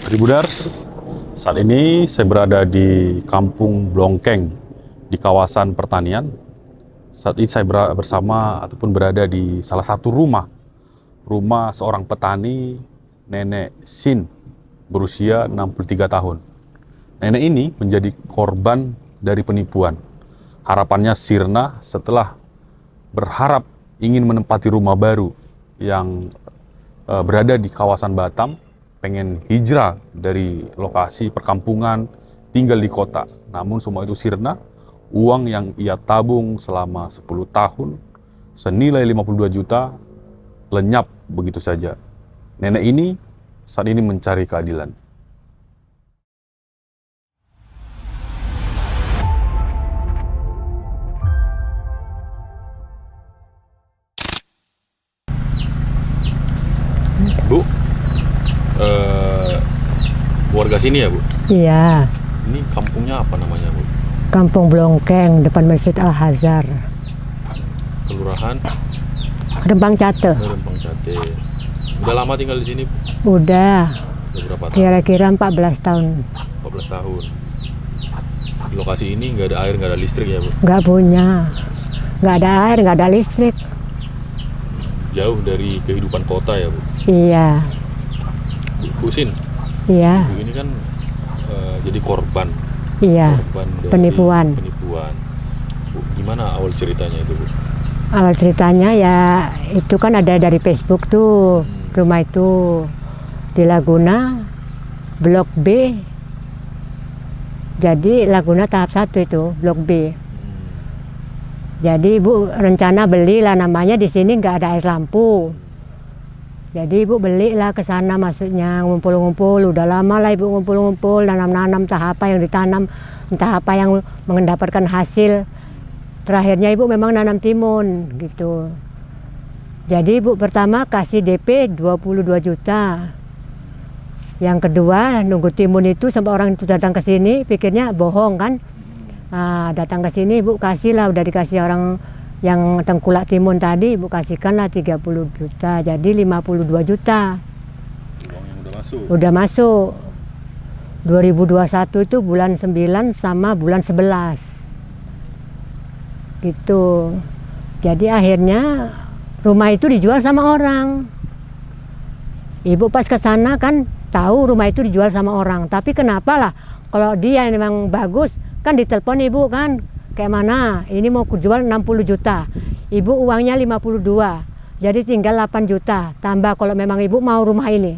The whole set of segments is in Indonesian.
Tribuners, saat ini saya berada di Kampung Blongkeng di kawasan pertanian. Saat ini saya bersama ataupun berada di salah satu rumah seorang petani, Nenek Sin, berusia 63 tahun. Nenek ini menjadi korban dari penipuan. Harapannya sirna setelah berharap ingin menempati rumah baru yang berada di kawasan Batam, pengen hijrah dari lokasi perkampungan, tinggal di kota. Namun semua itu sirna, uang yang ia tabung selama 10 tahun, senilai 52 juta, lenyap begitu saja. Nenek ini saat ini mencari keadilan. Bu, warga sini ya Bu? Iya, Ini kampungnya apa namanya Bu? Kampung Blongkeng, depan Masjid Al-Azhar, Kelurahan Rempang Cate. Rempang Cate. Udah lama tinggal di sini Bu? Udah Udah berapa tahun? kira-kira 14 tahun. 14 tahun. Di lokasi ini nggak ada air, nggak ada listrik ya Bu? Nggak punya, nggak ada air, nggak ada listrik. Jauh dari kehidupan kota ya Bu? Iya, Bu Sin, iya, Bu ini kan jadi korban iya, dari penipuan. Bu, gimana awal ceritanya itu Bu? Awal ceritanya ya itu kan ada dari Facebook tuh, rumah itu di Laguna, Blok B. Jadi Laguna tahap 1 itu, Blok B. Jadi Ibu rencana belilah, namanya di sini nggak ada air lampu. Jadi Ibu belilah ke sana, maksudnya ngumpul-ngumpul. Udah lama lah Ibu ngumpul-ngumpul, nanam-nanam, entah apa yang ditanam, entah apa yang mendapatkan hasil. Terakhirnya Ibu memang nanam timun gitu. Jadi Ibu pertama kasih DP 22 juta. Yang kedua nunggu timun itu sampai orang itu datang ke sini, pikirnya bohong kan. Nah, datang ke sini Ibu kasih lah, udah dikasih orang yang tengkulak timun tadi, Ibu kasihkan lah 30 juta, jadi 52 juta. Uang yang udah masuk? Udah masuk. 2021 itu bulan 9 sama bulan 11. Gitu. Jadi akhirnya rumah itu dijual sama orang. Ibu pas ke sana kan tahu rumah itu dijual sama orang, tapi kenapa lah kalau dia memang bagus kan ditelepon Ibu kan, kayak mana ini mau kujual 60 juta, Ibu uangnya 52, jadi tinggal 8 juta tambah kalau memang Ibu mau rumah ini.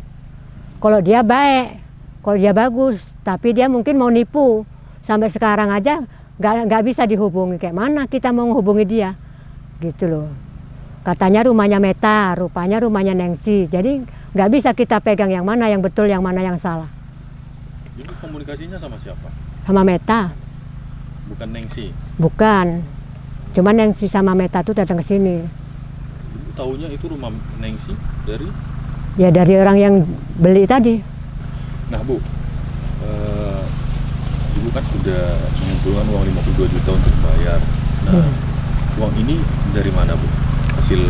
Kalau dia baik, kalau dia bagus, tapi dia mungkin mau nipu, sampai sekarang aja nggak bisa dihubungi, kayak mana kita mau menghubungi dia gitu loh. Katanya rumahnya Meta, rupanya rumahnya Nengsi, jadi nggak bisa kita pegang yang mana yang betul, yang mana yang salah. Ibu komunikasinya sama siapa? Sama Meta. Bukan Nengsi? Bukan, cuman Nengsi sama Meta tuh datang ke sini. Ibu taunya itu rumah Nengsi dari? Ya dari orang yang beli tadi. Nah Bu, Ibu kan sudah mengumpulkan uang 52 juta untuk bayar. Nah, uang ini dari mana Bu? Hasil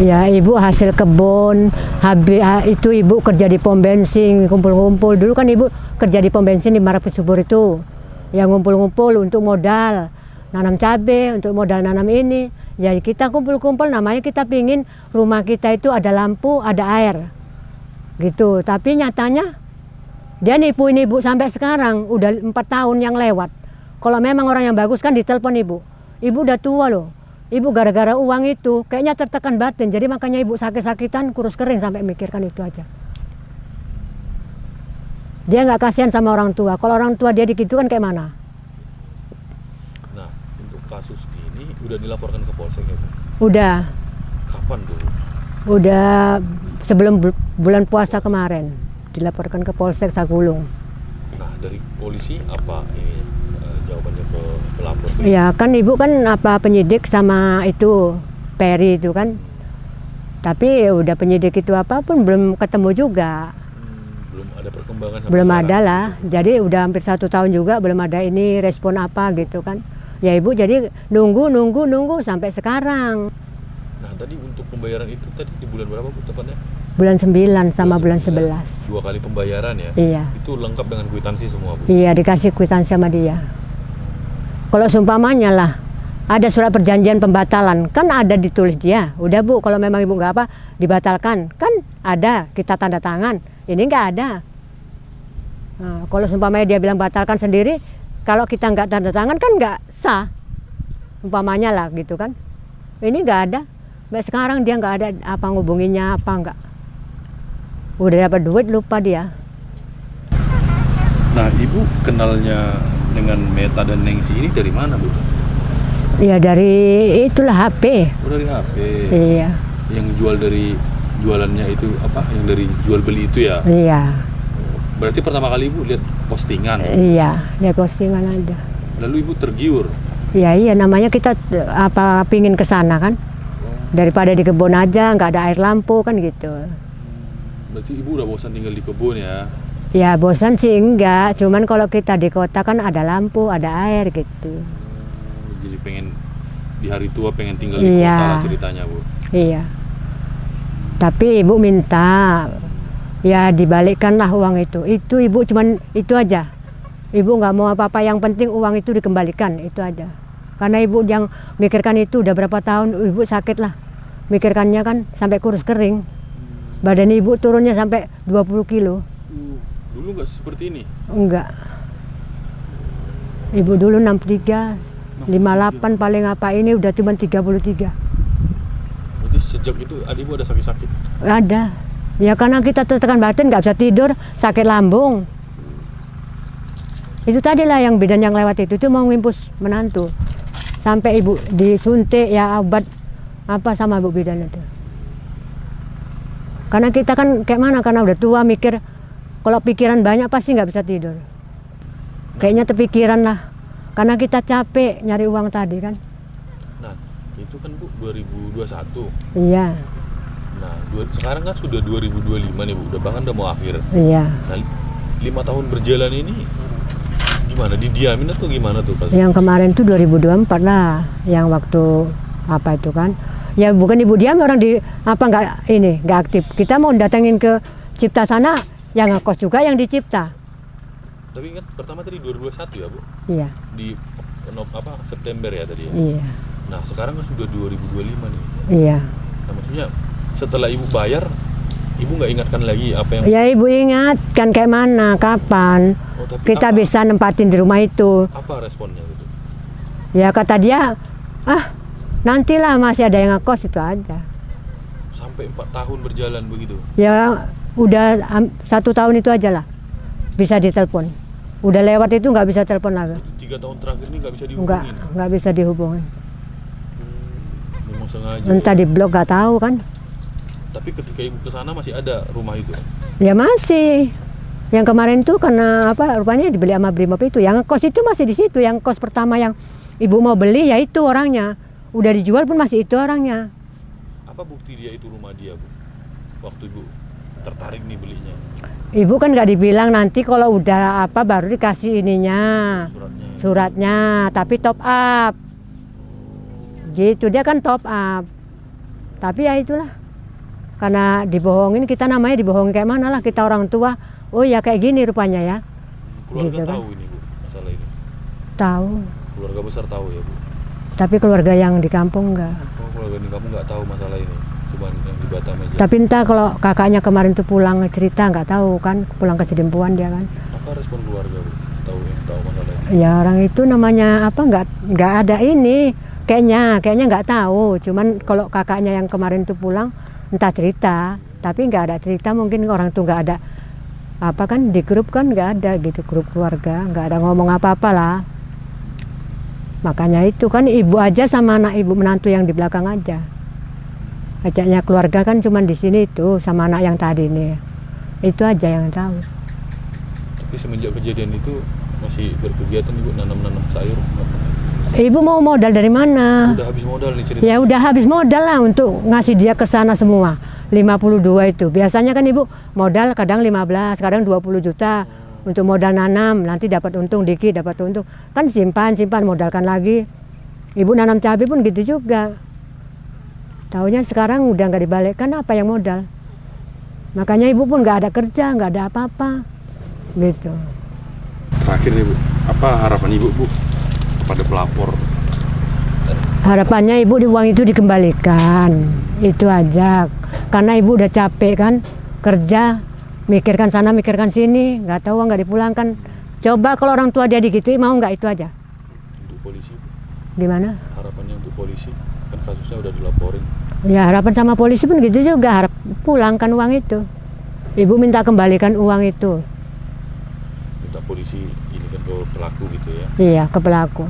Ya Ibu hasil kebun, itu Ibu kerja di pom bensin, kumpul-kumpul. Dulu kan Ibu kerja di pom bensin di Marapi Subur itu. Yang ngumpul-ngumpul untuk modal nanam cabai, untuk modal nanam ini. Jadi kita kumpul-kumpul, namanya kita pingin rumah kita itu ada lampu, ada air gitu. Tapi nyatanya dia nipuin Ibu sampai sekarang, udah 4 tahun yang lewat. Kalau memang orang yang bagus kan ditelepon Ibu. Ibu udah tua loh, Ibu gara-gara uang itu kayaknya tertekan batin, jadi makanya Ibu sakit-sakitan, kurus kering sampai mikirkan itu aja. Dia nggak kasihan sama orang tua. Kalau orang tua dia digitu kan kayak mana? Nah, untuk kasus ini udah dilaporkan ke Polsek ya Bu? Udah. Kapan tuh? Udah sebelum bulan puasa kemarin dilaporkan ke Polsek Sagulung. Nah, dari polisi apa ini jawabannya ke pelapor? Ya kan Ibu kan apa penyidik sama itu Peri itu kan. Tapi udah penyidik itu apapun belum ketemu juga. Belum ada perkembangan sampai Belum sekarang. ada lah, jadi udah hampir 1 tahun juga belum ada ini respon apa gitu kan. Ya Ibu jadi nunggu sampai sekarang. Nah tadi untuk pembayaran itu tadi di bulan berapa Bu tepatnya? bulan 9 sama bulan 11. 2 kali pembayaran ya? Iya. Itu lengkap dengan kwitansi semua, Bu? Iya, dikasih kwitansi sama dia. Kalau seumpamanya lah, ada surat perjanjian pembatalan, kan ada ditulis dia. Udah Bu, kalau memang Ibu nggak apa, dibatalkan. Kan ada, kita tanda tangan. Ini nggak ada. Nah, kalau seumpamanya dia bilang batalkan sendiri, kalau kita nggak tanda tangan kan nggak sah. Umpamanya lah gitu kan. Ini nggak ada. Sampai sekarang dia nggak ada apa ngubunginya apa nggak. Udah dapat duit lupa dia. Nah, Ibu kenalnya dengan Meta dan Nengsi ini dari mana, Bu? Ya dari itulah HP. Oh, dari HP. Iya. Yang jual dari jualannya itu apa? Yang dari jual beli itu ya? Iya. Berarti pertama kali Ibu lihat postingan. Iya, dia postingan aja. Lalu Ibu tergiur. Iya, namanya kita apa pingin ke sana kan. Daripada di kebun aja nggak ada air lampu kan gitu. Berarti Ibu udah bosan tinggal di kebun ya? Ya bosan sih enggak, cuman kalau kita di kota kan ada lampu, ada air gitu. Jadi pengen di hari tua pengen tinggal di Iya. kota lah ceritanya, Bu. Iya. Tapi ibu minta ya dibalikkanlah uang itu. Itu ibu cuman itu aja. Ibu nggak mau apa-apa, yang penting uang itu dikembalikan, itu aja. Karena ibu yang mikirkan itu udah berapa tahun, ibu sakit lah. Mikirkannya kan sampai kurus kering. Badan ibu turunnya sampai 20 kilo. Dulu nggak seperti ini? Enggak. Ibu dulu 63, 58 paling apa, ini udah cuma 33. Berarti sejak itu Ibu ada sakit-sakit? Ada. Ya karena kita tertekan batin, nggak bisa tidur, sakit lambung. Itu tadilah yang bidan yang lewat itu mau ngimpus menantu. Sampai ibu disuntik ya obat apa sama ibu bidan itu. Karena kita kan kayak mana, karena udah tua mikir, kalau pikiran banyak pasti nggak bisa tidur. Kayaknya terpikiran lah. Karena kita capek nyari uang tadi kan. Nah, itu kan Bu 2021. Iya, Nah, sekarang kan sudah 2025 nih Bu, udah bahkan udah mau akhir. iya. Nah, 5 tahun berjalan ini gimana? Didiamin atau gimana tuh Pak? Yang kemarin tuh 2024 lah, yang waktu apa itu kan. Ya bukan ibu diam, orang di apa nggak aktif. Kita mau datengin ke Cipta sana, yang ngekos juga yang di Cipta. Tapi kan pertama tadi 2021 ya Bu? Iya, Di September ya tadi ya? iya, Nah, sekarang kan sudah 2025 nih. iya. Nah, maksudnya setelah Ibu bayar, Ibu nggak ingatkan lagi apa yang... Ya ibu ingat kan kayak mana, kapan Oh, tapi kita apa? bisa nempatin di rumah itu. Apa responnya gitu? Ya kata dia, nantilah masih ada yang ngekos, itu aja. Sampai 4 tahun berjalan begitu? Ya udah 1 tahun itu aja lah bisa ditelepon. Udah lewat itu nggak bisa telepon lagi. 3 tahun terakhir ini nggak bisa dihubungin? Nggak bisa dihubungin. Memang sengaja. Entah di blok nggak tahu kan. Tapi ketika Ibu ke sana masih ada rumah itu? Ya masih. Yang kemarin itu karena apa? Rupanya dibeli sama Brimob itu. Yang kos itu masih di situ. Yang kos pertama yang ibu mau beli ya itu orangnya. Udah dijual pun masih itu orangnya. Apa bukti dia itu rumah dia, Bu? Waktu Ibu tertarik nih belinya? Ibu kan nggak dibilang nanti kalau udah apa baru dikasih ininya, suratnya. Tapi top up. Gitu, dia kan top up. Tapi ya itulah. Karena dibohongin, kita namanya dibohongin kayak mana lah, kita orang tua. Oh ya kayak gini rupanya ya. Keluarga Gitu kan. tahu ini Bu, masalah ini? Tahu. Keluarga besar tahu ya Bu? Tapi keluarga yang di kampung enggak. Oh, keluarga ini kamu nggak tahu masalah ini? Cuman yang di Batam aja? Tapi entah kalau kakaknya kemarin tuh pulang cerita nggak tahu kan, pulang ke Sidempuan dia kan. Apa respon keluarga Bu? Tahu masalah ini? Ya orang itu namanya apa nggak ada ini. Kayaknya nggak tahu. Cuman kalau kakaknya yang kemarin tuh pulang entah cerita, tapi nggak ada cerita, mungkin orang tuh nggak ada apa kan di grup kan nggak ada gitu, grup keluarga nggak ada ngomong apa-apa lah. Makanya itu kan ibu aja sama anak ibu menantu yang di belakang aja. Ajaknya keluarga kan cuman di sini itu sama anak yang tadi nih. Itu aja yang tahu. Tapi semenjak kejadian itu masih berkegiatan Ibu nanam-nanam sayur? Ibu mau modal dari mana? Udah habis modal nih cerita? Ya udah habis modal lah untuk ngasih dia ke sana semua. 52 itu. Biasanya kan ibu modal kadang 15, kadang 20 juta. Untuk modal nanam, nanti dapat untung dikit, dapat untung. Kan simpan, modalkan lagi. Ibu nanam cabai pun gitu juga. Taunya sekarang udah nggak dibalikkan, apa yang modal. Makanya ibu pun nggak ada kerja, nggak ada apa-apa, gitu. Terakhir nih Bu, apa harapan Ibu Bu kepada pelapor? Harapannya ibu di uang itu dikembalikan, itu aja. Karena ibu udah capek kan, kerja, mikirkan sana, mikirkan sini, nggak tahu uang nggak dipulangkan. Coba kalau orang tua dia digituin, mau nggak itu aja? Untuk polisi, Bu. Gimana? Harapannya untuk polisi, kan kasusnya udah dilaporin. Ya harapan sama polisi pun gitu juga, harap pulangkan uang itu. Ibu minta kembalikan uang itu, Minta polisi ini kan ke pelaku gitu ya. iya ke pelaku.